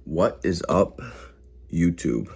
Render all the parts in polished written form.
What is up, YouTube?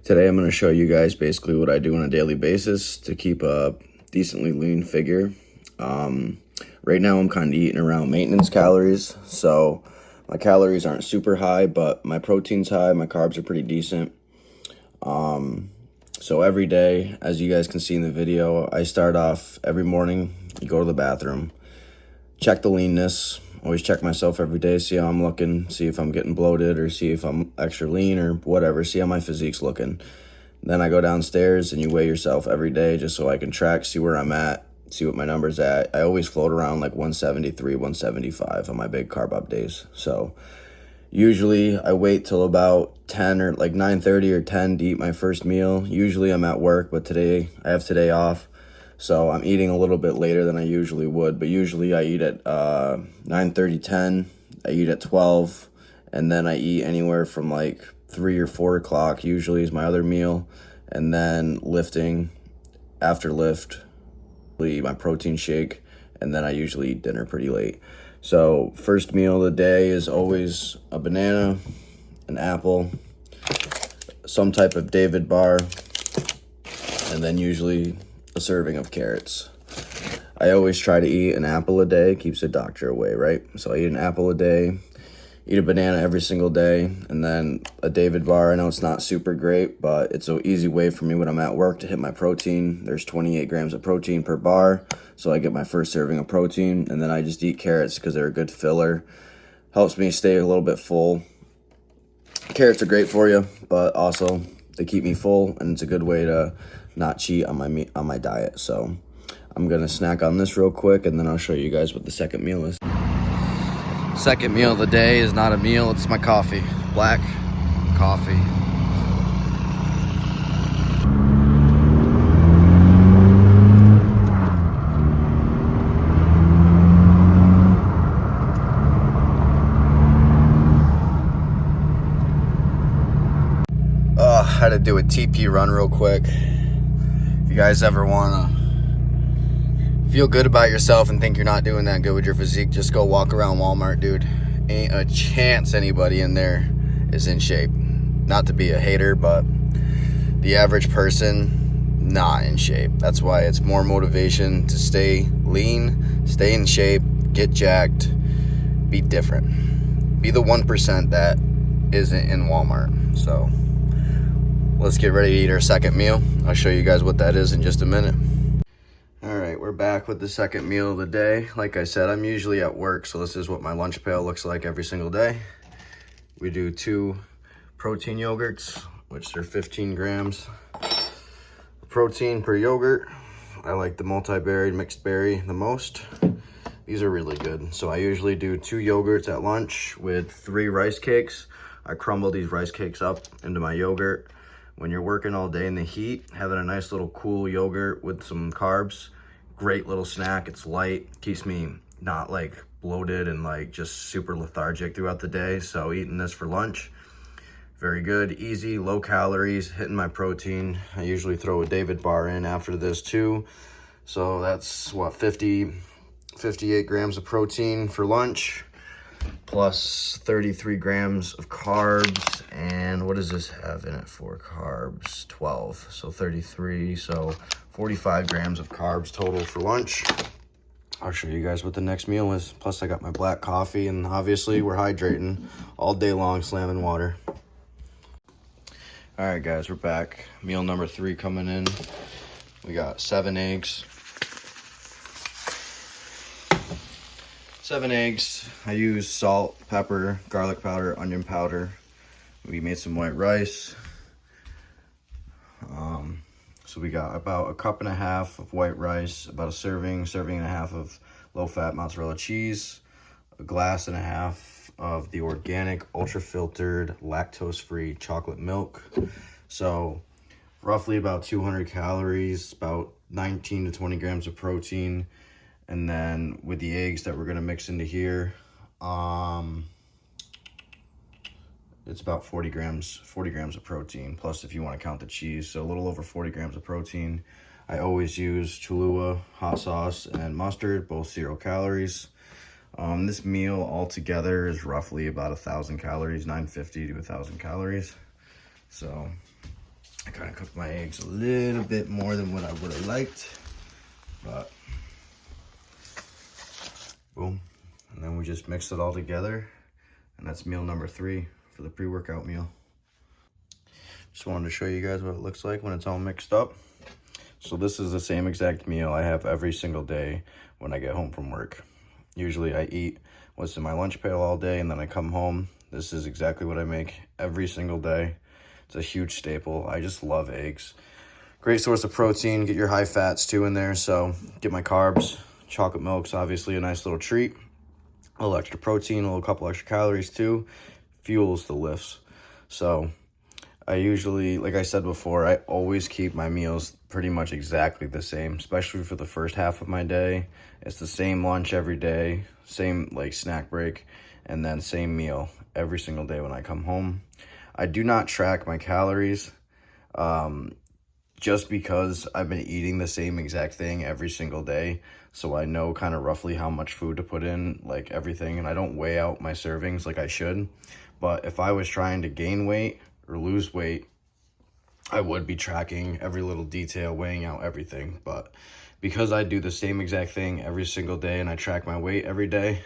Today I'm going to show you guys basically what I do on a daily basis to keep a decently lean figure. Right now I'm kind of eating around maintenance calories, so my calories aren't super high, but my protein's high, my carbs are pretty decent. So every day, as you guys can see in the video, I start off every morning, you go to the bathroom, check the leanness. Always check myself every day, see how I'm looking, see if I'm getting bloated or see if I'm extra lean or whatever, see how my physique's looking. Then I go downstairs and you weigh yourself every day just so I can track, see where I'm at, see what my number's at. I always float around like 173, 175 on my big carb up days. So usually I wait till about 10 or like 9:30 or 10 to eat my first meal. Usually I'm at work, but today I have today off. So I'm eating a little bit later than I usually would, but usually I eat at 9:30, 10. I eat at 12, and then I eat anywhere from like 3 or 4 o'clock usually is my other meal, and then lifting, after lift, I eat my protein shake, and then I usually eat dinner pretty late. So first meal of the day is always a banana, an apple, some type of David bar, and then usually a serving of carrots. I always try to eat an apple a day, keeps the doctor away, right? So I eat an apple a day, eat a banana every single day, and then a David bar. I know it's not super great, but it's an easy way for me when I'm at work to hit my protein. There's 28 grams of protein per bar, so I get my first serving of protein, and then I just eat carrots because they're a good filler. Helps me stay a little bit full. Carrots are great for you, but also they keep me full, and it's a good way to not cheat on my diet. So I'm gonna snack on this real quick, and then I'll show you guys what the second meal is. Second meal of the day is not a meal, it's my coffee. Black coffee. I had to do a TP run real quick. If you guys ever wanna feel good about yourself and think you're not doing that good with your physique, just go walk around Walmart, dude. Ain't a chance anybody in there is in shape. Not to be a hater, but the average person, not in shape. That's why it's more motivation to stay lean, stay in shape, get jacked, be different. Be the 1% that isn't in Walmart. So let's get ready to eat our second meal. I'll show you guys what that is in just a minute. All right, we're back with the second meal of the day. Like I said, I'm usually at work, so this is what my lunch pail looks like every single day. We do 2 protein yogurts, which are 15 grams of protein per yogurt. I like the multi-berry mixed berry the most. These are really good. So I usually do 2 yogurts at lunch with 3 rice cakes. I crumble these rice cakes up into my yogurt. When you're working all day in the heat, having a nice little cool yogurt with some carbs, great little snack. It's light, keeps me not like bloated and like just super lethargic throughout the day. So eating this for lunch, very good, easy, low calories, hitting my protein. I usually throw a David bar in after this too. So that's what, 58 grams of protein for lunch, plus 33 grams of carbs. And what does this have in it for carbs? 12, so 33, so 45 grams of carbs total for lunch. I'll show you guys what the next meal is. Plus I got my black coffee, and obviously we're hydrating all day long, slamming water. All right guys, we're back. Meal number 3 coming in. We got 7 eggs. 7 eggs. I use salt, pepper, garlic powder, onion powder. We made some white rice. So we got about a cup and a half of white rice, about a serving and a half of low-fat mozzarella cheese, a glass and a half of the organic, ultra-filtered, lactose-free chocolate milk. So roughly about 200 calories, about 19 to 20 grams of protein. And then with the eggs that we're gonna mix into here, it's about 40 grams of protein, plus if you want to count the cheese, so a little over 40 grams of protein. I always use Cholula hot sauce and mustard, both 0 calories. This meal altogether is roughly about 1,000 calories, 950 to 1,000 calories. So I kind of cooked my eggs a little bit more than what I would have liked, but boom. And then we just mix it all together, and that's meal number 3 for the pre-workout meal. Just wanted to show you guys what it looks like when it's all mixed up. So this is the same exact meal I have every single day when I get home from work. Usually I eat what's in my lunch pail all day, and then I come home. This is exactly what I make every single day. It's a huge staple. I just love eggs. Great source of protein. Get your high fats too in there. So get my carbs. Chocolate milk's obviously a nice little treat. A little extra protein, a little couple extra calories too. Fuels the lifts. So I usually, like I said before, I always keep my meals pretty much exactly the same, especially for the first half of my day. It's the same lunch every day, same like snack break, and then same meal every single day when I come home. I do not track my calories, just because I've been eating the same exact thing every single day. So I know kind of roughly how much food to put in, like everything, and I don't weigh out my servings like I should. But if I was trying to gain weight or lose weight, I would be tracking every little detail, weighing out everything. But because I do the same exact thing every single day and I track my weight every day,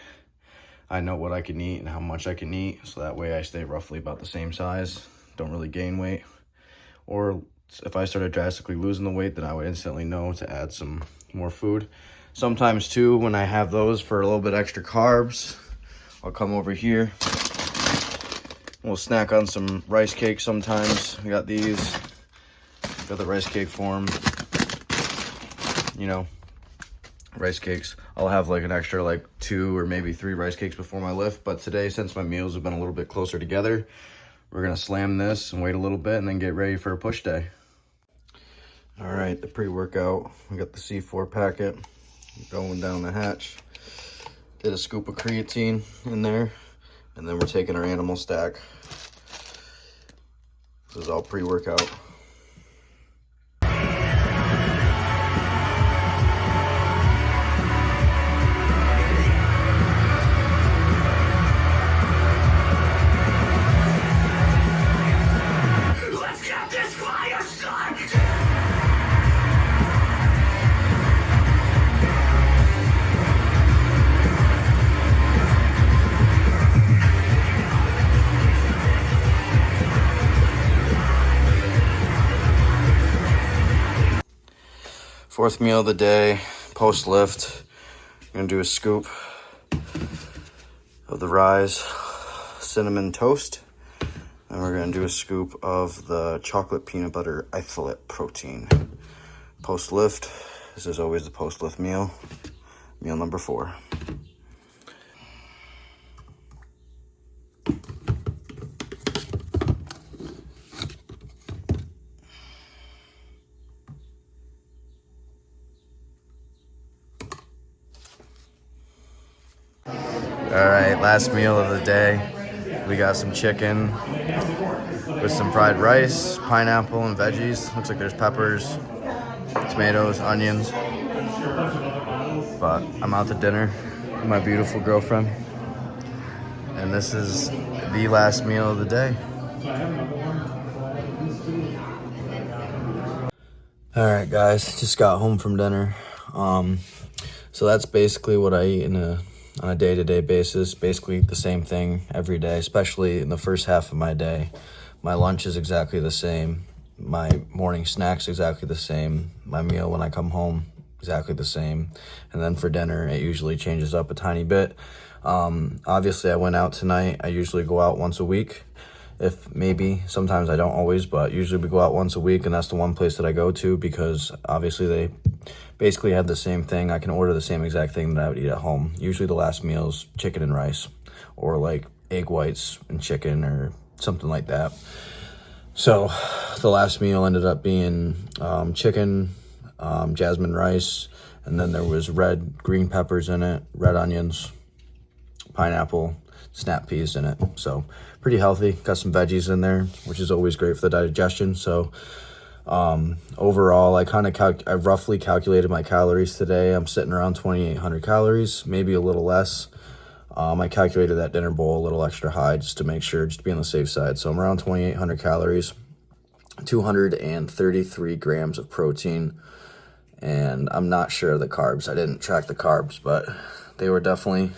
I know what I can eat and how much I can eat. So that way I stay roughly about the same size, don't really gain weight. Or if I started drastically losing the weight, then I would instantly know to add some more food. Sometimes too, when I have those for a little bit extra carbs, I'll come over here. We'll snack on some rice cakes sometimes. We got these. Got the rice cake form. You know, rice cakes. I'll have like an extra like 2 or maybe 3 rice cakes before my lift. But today, since my meals have been a little bit closer together, we're gonna slam this and wait a little bit and then get ready for a push day. All right, the pre-workout. We got the C4 packet going down the hatch. Did a scoop of creatine in there, and then we're taking our animal stack. This is all pre-workout. Let's get this fire started! Fourth meal of the day, post lift. I'm gonna do a scoop of the Rise cinnamon toast. And we're gonna do a scoop of the chocolate peanut butter isolate protein. Post lift, this is always the post lift meal. Meal number 4. All right, last meal of the day. We got some chicken with some fried rice, pineapple, and veggies. Looks like there's peppers, tomatoes, onions. But I'm out to dinner with my beautiful girlfriend. And this is the last meal of the day. All right, guys, just got home from dinner. So that's basically what I eat on a day-to-day basis. Basically the same thing every day, especially in the first half of my day. My lunch is exactly the same. My morning snack's exactly the same. My meal when I come home, exactly the same. And then for dinner, it usually changes up a tiny bit. Obviously, I went out tonight. I usually go out once a week. If maybe, sometimes I don't always, but usually we go out once a week, and that's the one place that I go to because obviously they basically have the same thing. I can order the same exact thing that I would eat at home. Usually the last meal is chicken and rice, or like egg whites and chicken or something like that. So the last meal ended up being chicken, jasmine rice, and then there was green peppers in it, red onions, pineapple, snap peas in it. So pretty healthy. Got some veggies in there, which is always great for the digestion. So overall, I roughly calculated my calories today. I'm sitting around 2,800 calories, maybe a little less. I calculated that dinner bowl a little extra high just to make sure, just to be on the safe side. So I'm around 2,800 calories, 233 grams of protein, and I'm not sure of the carbs. I didn't track the carbs, but they were definitely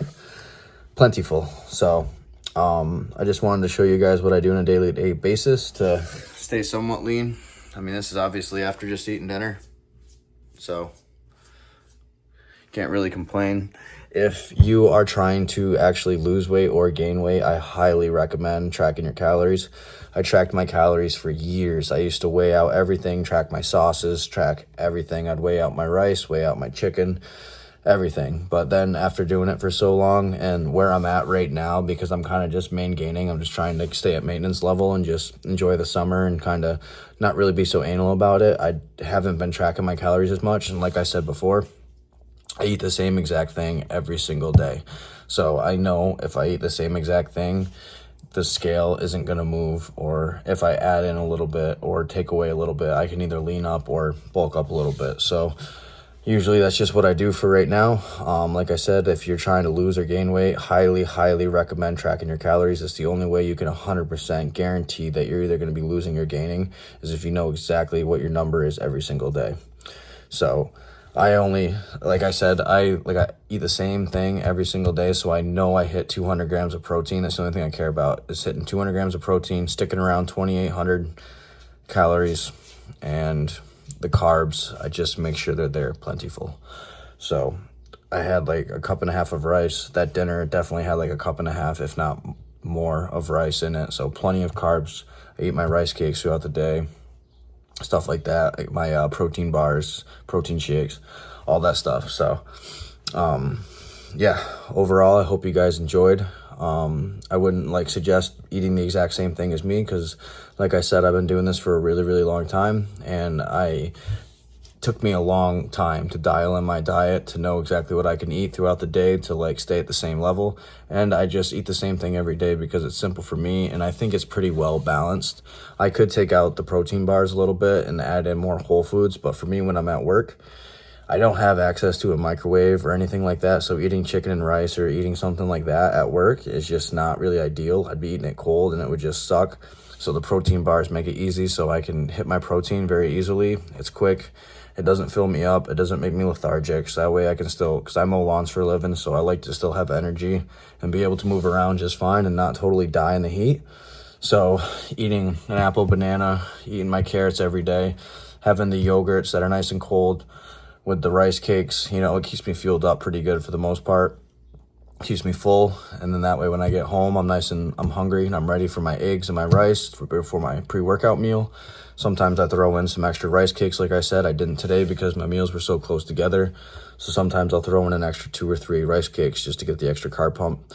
plentiful. So I just wanted to show you guys what I do on a daily basis to stay somewhat lean. I mean, this is obviously after just eating dinner, so can't really complain. If you are trying to actually lose weight or gain weight, I highly recommend tracking your calories. I tracked my calories for years. I used to weigh out everything, track my sauces, track everything. I'd weigh out my rice, weigh out my chicken, everything. But then after doing it for so long, and where I'm at right now, because I'm kind of just gaining, I'm just trying to stay at maintenance level and just enjoy the summer and kind of not really be so anal about it. I haven't been tracking my calories as much. And like I said before, I eat the same exact thing every single day. So I know if I eat the same exact thing, the scale isn't going to move, or if I add in a little bit or take away a little bit, I can either lean up or bulk up a little bit. So usually that's just what I do for right now. Like I said, if you're trying to lose or gain weight, highly recommend tracking your calories. It's the only way you can 100% guarantee that you're either going to be losing or gaining, is if you know exactly what your number is every single day. So like I said, I eat the same thing every single day, so I know I hit 200 grams of protein. That's the only thing I care about, is hitting 200 grams of protein, sticking around 2,800 calories, and the carbs, I just make sure they're there, plentiful. So I had like a cup and a half of rice. That dinner definitely had like a cup and a half, if not more, of rice in it. So plenty of carbs. I eat my rice cakes throughout the day, stuff like that, like my protein bars, protein shakes, all that stuff. So yeah, overall, I hope you guys enjoyed. I wouldn't suggest eating the exact same thing as me, because like I said, I've been doing this for a really long time, and took me a long time to dial in my diet, to know exactly what I can eat throughout the day to stay at the same level. And I just eat the same thing every day because it's simple for me, and I think it's pretty well balanced. I could take out the protein bars a little bit and add in more whole foods, but for me, when I'm at work, I don't have access to a microwave or anything like that, so eating chicken and rice or eating something like that at work is just not really ideal. I'd be eating it cold and it would just suck. So the protein bars make it easy, so I can hit my protein very easily. It's quick. It doesn't fill me up. It doesn't make me lethargic. So that way I can still, because I mow lawns for a living, so I like to still have energy and be able to move around just fine and not totally die in the heat. So eating an apple, banana, eating my carrots every day, having the yogurts that are nice and cold with the rice cakes, it keeps me fueled up pretty good for the most part. Keeps me full, and then that way when I get home, I'm hungry and I'm ready for my eggs and my rice for my pre-workout meal. Sometimes I throw in some extra rice cakes. Like I said, I didn't today because my meals were so close together. So sometimes I'll throw in an extra 2 or 3 rice cakes just to get the extra carb pump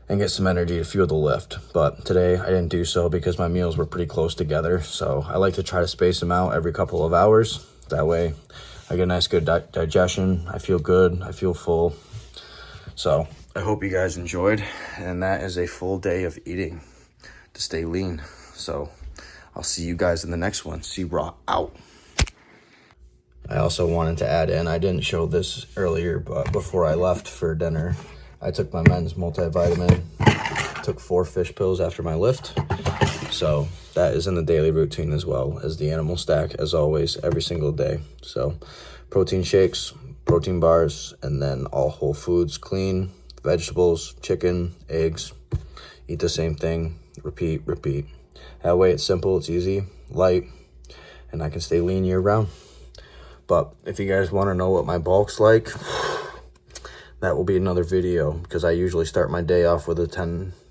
and get some energy to fuel the lift. But today I didn't do so because my meals were pretty close together. So I like to try to space them out every couple of hours. That way I get a nice good digestion. I feel good. I feel full. So I hope you guys enjoyed, and that is a full day of eating to stay lean. So I'll see you guys in the next one. C-Raw out. I also wanted to add in, I didn't show this earlier, but before I left for dinner, I took my men's multivitamin, took 4 fish pills after my lift. So that is in the daily routine, as well as the animal stack, as always, every single day. So protein shakes, protein bars, and then all whole foods, clean, vegetables, chicken, eggs. Eat the same thing, repeat. That way it's simple, it's easy, light, and I can stay lean year round. But if you guys want to know what my bulk's like, that will be another video, because I usually start my day off with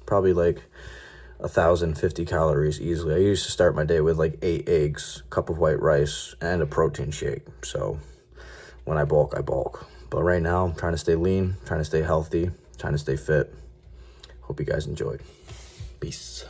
probably 1,050 calories easily. I used to start my day with 8 eggs, a cup of white rice, and a protein shake. So when I bulk, I bulk. But right now, I'm trying to stay lean, trying to stay healthy, trying to stay fit. Hope you guys enjoyed. Peace.